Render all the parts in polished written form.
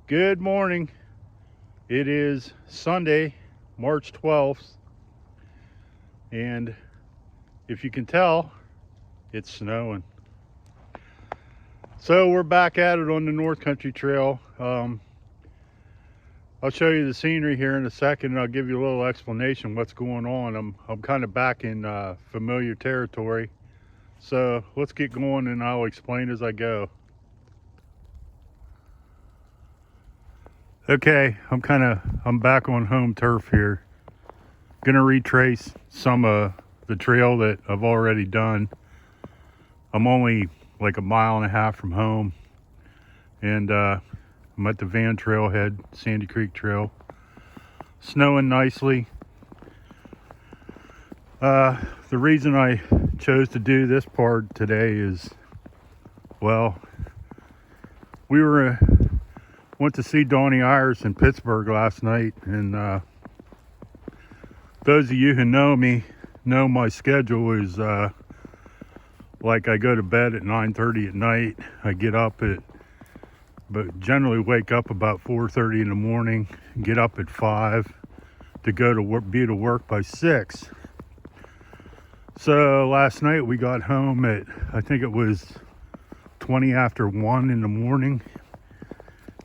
Good morning. It is Sunday, March 12th, and if you can tell, it's snowing. So we're back at it on the North Country Trail. I'll show you the scenery here in a second, and I'll give you a little explanation what's going on. I'm kind of back in familiar territory. So let's get going, and I'll explain as I go. Okay, I'm back on home turf here. Gonna retrace some of the trail that I've already done. I'm only like a mile and a half from home, and I'm at the Van Trailhead, Sandy Creek Trail. Snowing nicely. The reason I chose to do this part today is, well, we went to see Donnie Iris in Pittsburgh last night, and those of you who know me know my schedule is like I go to bed at 9:30 at night. I get up but generally wake up about 4:30 in the morning, get up at 5 to go to work, be to work by 6. So last night we got home at, I think it was 20 after 1 in the morning,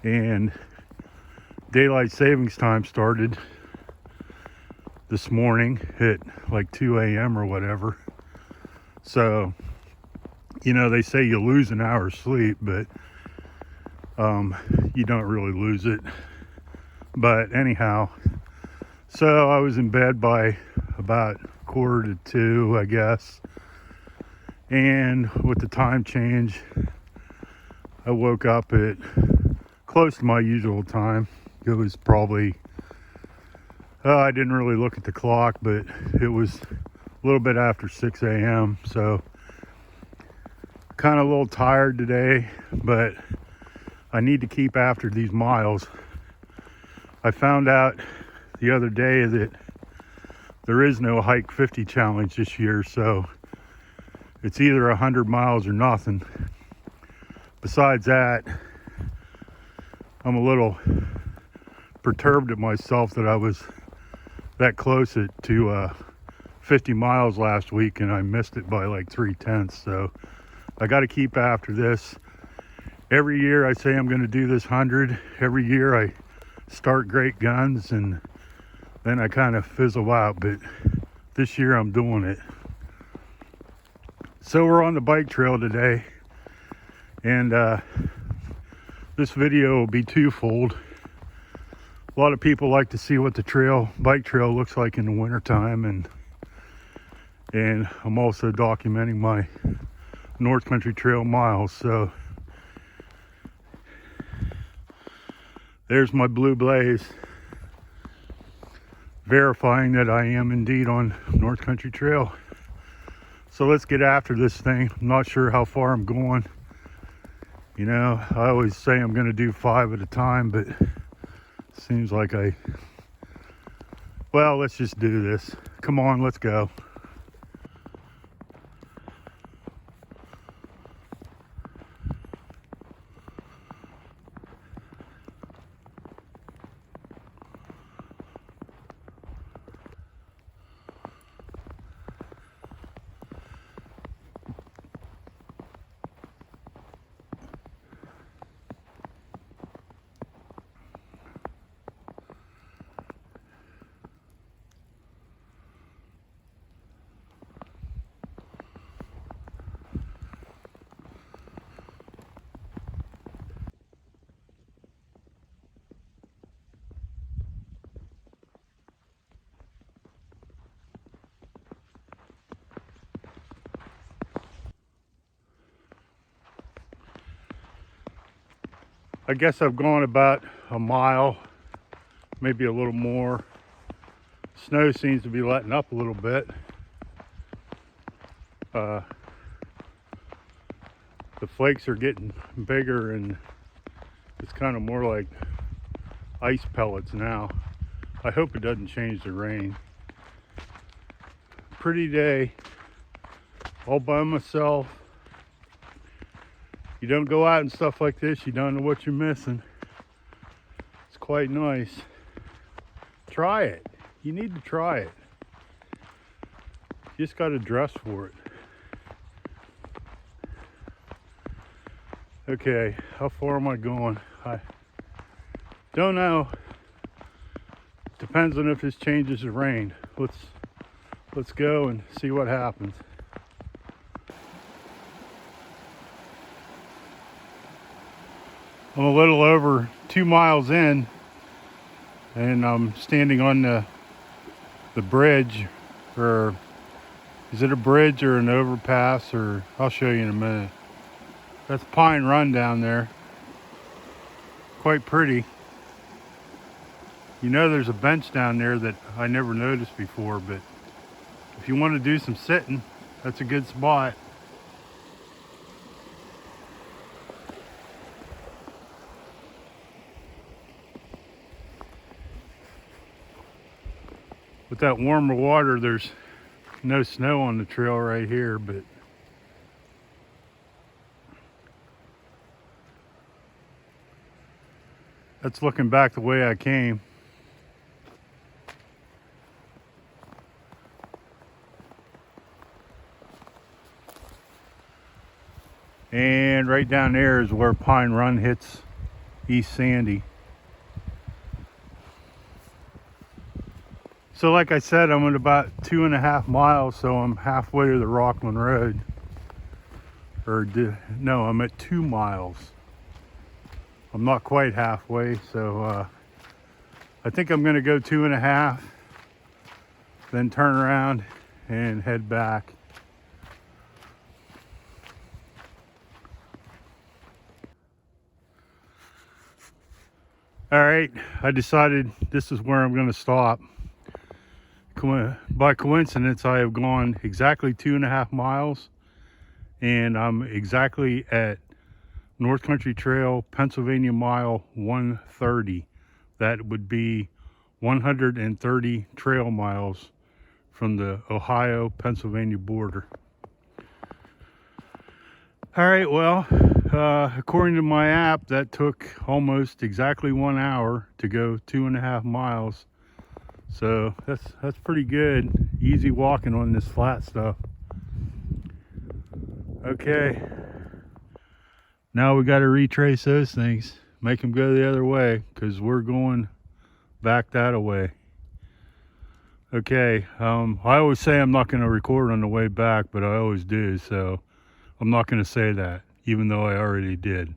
and daylight savings time started this morning at like 2 a.m. or whatever. So, you know, they say you lose an hour's sleep, but you don't really lose it. But anyhow, so I was in bed by about 1:45, I guess. And with the time change, I woke up at close to my usual time. It was probably, I didn't really look at the clock, but it was a little bit after 6 a.m. So kind of a little tired today, but I need to keep after these miles. I found out the other day that there is no Hike 50 challenge this year, so it's either 100 miles or nothing. Besides that, I'm a little perturbed at myself that I was that close to 50 miles last week, and I missed it by like 3/10. So I got to keep after this. Every year I say I'm going to do this 100. Every year I start great guns, and then I kind of fizzle out, but this year I'm doing it. So we're on the bike trail today, and this video will be twofold. A lot of people like to see what the bike trail looks like in the wintertime, and I'm also documenting my North Country Trail miles. So there's my blue blaze, verifying that I am indeed on North Country Trail. So let's get after this thing. I'm not sure how far I'm going. You know, I always say I'm going to do 5 at a time, but it seems like well, let's just do this. Come on, let's go. I guess I've gone about a mile, maybe a little more. Snow seems to be letting up a little bit. The flakes are getting bigger, and it's kind of more like ice pellets now. I hope it doesn't change the rain. Pretty day, all by myself. You don't go out and stuff like this, you don't know what you're missing. quite nice. Try it. You need to try it. You just got to dress for it. Okay, how far am I going? I don't know. Depends on if this changes to rain. Let's go and see what happens. I'm a little over 2 miles in, and I'm standing on the bridge, or is it a bridge or an overpass, or I'll show you in a minute. That's Pine Run down there. Quite pretty. You know, there's a bench down there that I never noticed before, but if you want to do some sitting, that's a good spot. With that warmer water, there's no snow on the trail right here, but that's looking back the way I came. And right down there is where Pine Run hits East Sandy. So like I said, I'm at about 2.5 miles, so I'm halfway to the Rockland Road. No, I'm at 2 miles. I'm not quite halfway, so I think I'm gonna go 2.5, then turn around and head back. All right, I decided this is where I'm gonna stop. By coincidence, I have gone exactly 2.5 miles, and I'm exactly at North Country Trail, Pennsylvania Mile 130. That would be 130 trail miles from the Ohio-Pennsylvania border. All right, well, according to my app, that took almost exactly 1 hour to go 2.5 miles. So that's pretty good. Easy walking on this flat stuff. Okay. Now we got to retrace those things, make them go the other way, because we're going back that way. Okay, I always say I'm not going to record on the way back, but I always do, so I'm not going to say that, even though I already did.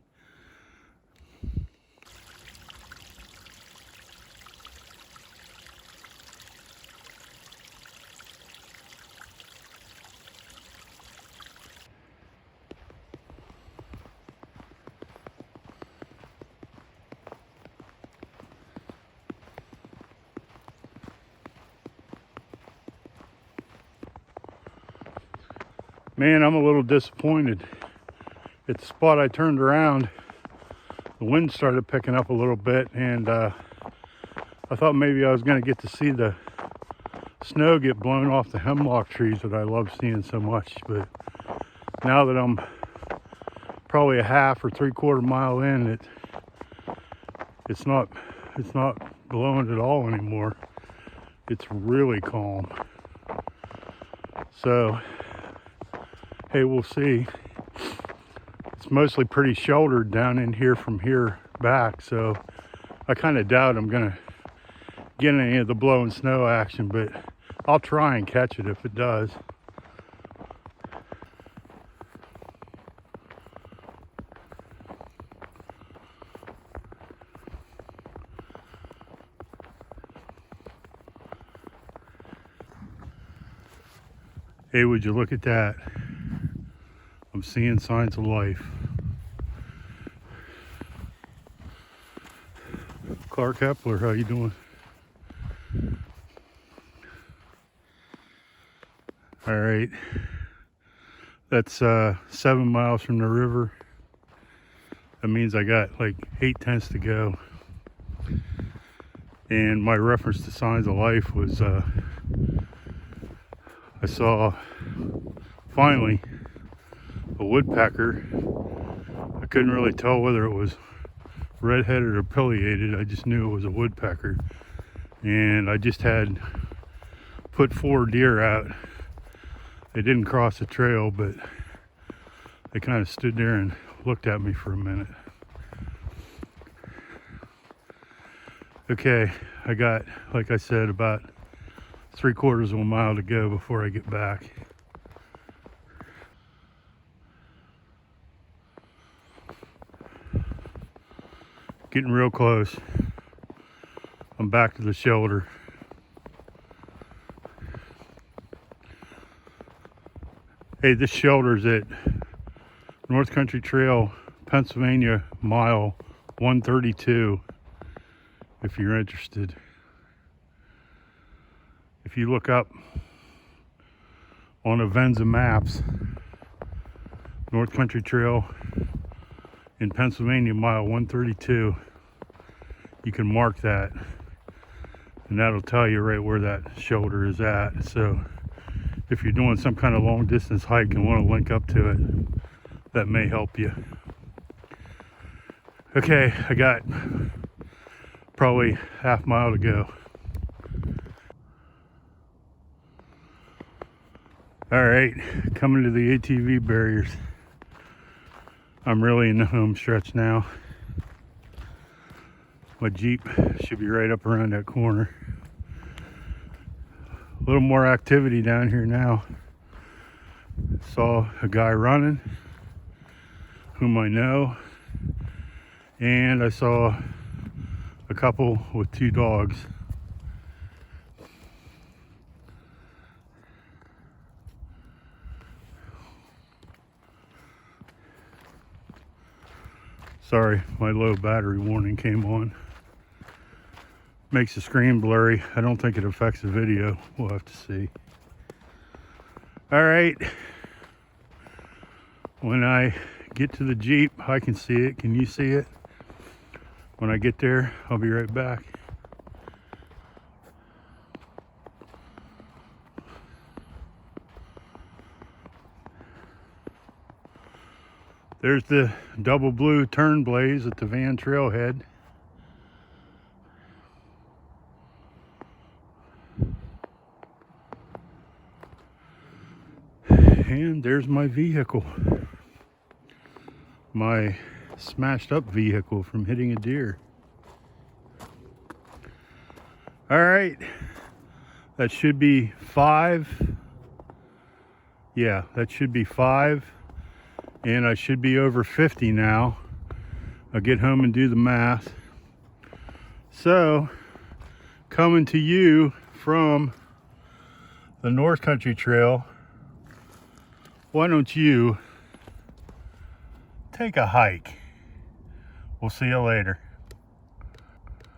Man, I'm a little disappointed. At the spot I turned around, the wind started picking up a little bit, and I thought maybe I was going to get to see the snow get blown off the hemlock trees that I love seeing so much. But now that I'm probably a half or 3/4 mile in, it's not blowing at all anymore. It's really calm. So hey, we'll see. It's mostly pretty sheltered down in here from here back, so I kind of doubt I'm gonna get any of the blowing snow action, but I'll try and catch it if it does. Hey, would you look at that? I'm seeing signs of life. Clark Hepler, how you doing? All right, that's 7 miles from the river. That means I got like 8/10 to go. And my reference to signs of life was I saw finally a woodpecker. I couldn't really tell whether it was redheaded or pileated. I just knew it was a woodpecker. And I just had put 4 deer out. They didn't cross the trail, but they kind of stood there and looked at me for a minute. Okay, I got, like I said, about 3/4 of a mile to go before I get back. Getting real close. I'm back to the shelter. Hey, this shelter's at North Country Trail, Pennsylvania, mile 132, if you're interested. If you look up on Avenza Maps, North Country Trail in Pennsylvania, mile 132, you can mark that, and that'll tell you right where that shelter is at. So if you're doing some kind of long distance hike and want to link up to it, that may help you. Okay, I got probably half mile to go. All right, coming to the ATV barriers. I'm really in the home stretch now. My Jeep should be right up around that corner. A little more activity down here now. Saw a guy running whom I know, and I saw a couple with 2 dogs. Sorry, my low battery warning came on. Makes the screen blurry. I don't think it affects the video. We'll have to see. All right. When I get to the Jeep, I can see it. Can you see it? When I get there, I'll be right back. There's the double blue turn blaze at the Van Trailhead. And there's my vehicle. My smashed up vehicle from hitting a deer. All right, that should be 5. Yeah, that should be 5. And I should be over 50 now. I'll get home and do the math. So, coming to you from the North Country Trail, why don't you take a hike? We'll see you later.